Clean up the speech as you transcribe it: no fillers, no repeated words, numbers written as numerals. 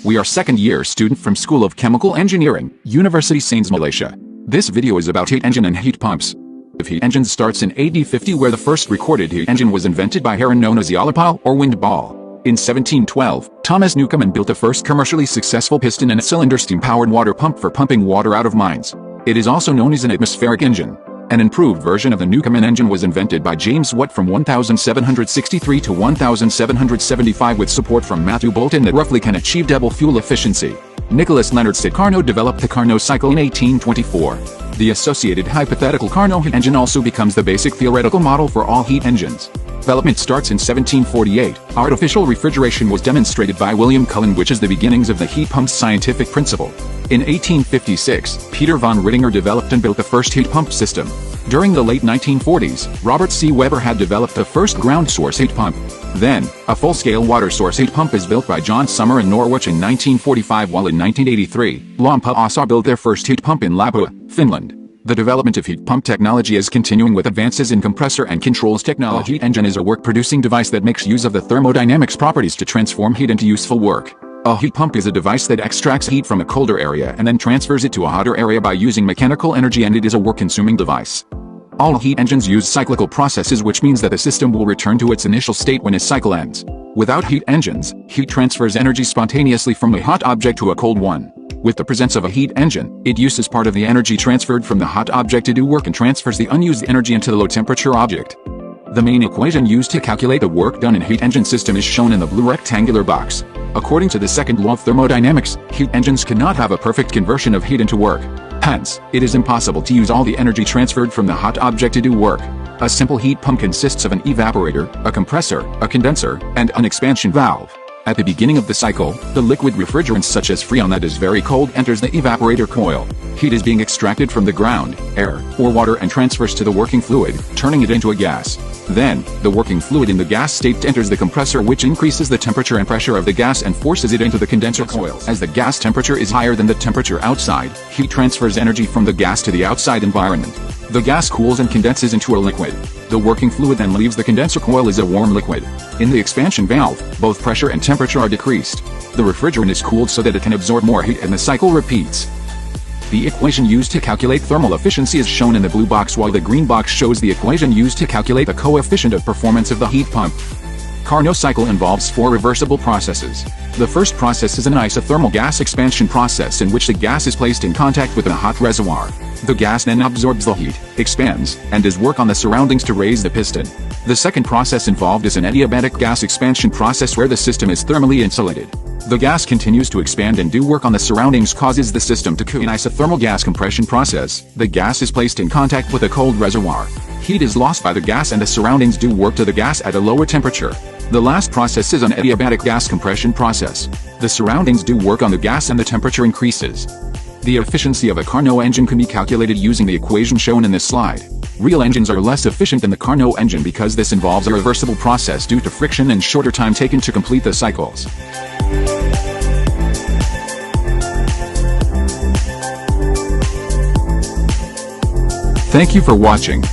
We are second-year student from School of Chemical Engineering, Universiti Sains, Malaysia. This video is about heat engine and heat pumps. The heat engine starts in AD 50, where the first recorded heat engine was invented by Heron, known as the olipile or wind ball. In 1712, Thomas Newcomen built the first commercially successful piston and cylinder steam-powered water pump for pumping water out of mines. It is also known as an atmospheric engine. An improved version of the Newcomen engine was invented by James Watt from 1763 to 1775 with support from Matthew Boulton that roughly can achieve double fuel efficiency. Nicholas Leonard Sid Carnot developed the Carnot cycle in 1824. The associated hypothetical Carnot heat engine also becomes the basic theoretical model for all heat engines. Development starts in 1748. Artificial refrigeration was demonstrated by William Cullen, which is the beginnings of the heat pump's scientific principle. In 1856, Peter von Rittinger developed and built the first heat pump system. During the late 1940s, Robert C. Weber had developed the first ground source heat pump. Then, a full-scale water source heat pump is built by John Summer in Norwich in 1945, while in 1983, Lampa Asa built their first heat pump in Lapua, Finland. The development of heat pump technology is continuing with advances in compressor and controls technology. Heat engine is a work-producing device that makes use of the thermodynamics properties to transform heat into useful work. A heat pump is a device that extracts heat from a colder area and then transfers it to a hotter area by using mechanical energy, and it is a work-consuming device. All heat engines use cyclical processes, which means that the system will return to its initial state when a cycle ends. Without heat engines, heat transfers energy spontaneously from a hot object to a cold one. With the presence of a heat engine, it uses part of the energy transferred from the hot object to do work and transfers the unused energy into the low-temperature object. The main equation used to calculate the work done in a heat engine system is shown in the blue rectangular box. According to the second law of thermodynamics, heat engines cannot have a perfect conversion of heat into work. Hence, it is impossible to use all the energy transferred from the hot object to do work. A simple heat pump consists of an evaporator, a compressor, a condenser, and an expansion valve. At the beginning of the cycle, the liquid refrigerant such as Freon that is very cold enters the evaporator coil. Heat is being extracted from the ground, air, or water and transfers to the working fluid, turning it into a gas. Then, the working fluid in the gas state enters the compressor, which increases the temperature and pressure of the gas and forces it into the condenser coils. As the gas temperature is higher than the temperature outside, heat transfers energy from the gas to the outside environment. The gas cools and condenses into a liquid. The working fluid then leaves the condenser coil as a warm liquid. In the expansion valve, both pressure and temperature are decreased. The refrigerant is cooled so that it can absorb more heat and the cycle repeats. The equation used to calculate thermal efficiency is shown in the blue box, while the green box shows the equation used to calculate the coefficient of performance of the heat pump. Carnot cycle involves 4 reversible processes. The first process is an isothermal gas expansion process, in which the gas is placed in contact with a hot reservoir. The gas then absorbs the heat, expands, and does work on the surroundings to raise the piston. The second process involved is an adiabatic gas expansion process, where the system is thermally insulated. The gas continues to expand and do work on the surroundings, causes the system to cool. In isothermal gas compression process, the gas is placed in contact with a cold reservoir. Heat is lost by the gas and the surroundings do work to the gas at a lower temperature. The last process is an adiabatic gas compression process. The surroundings do work on the gas and the temperature increases. The efficiency of a Carnot engine can be calculated using the equation shown in this slide. Real engines are less efficient than the Carnot engine because this involves a reversible process due to friction and shorter time taken to complete the cycles. Thank you for watching.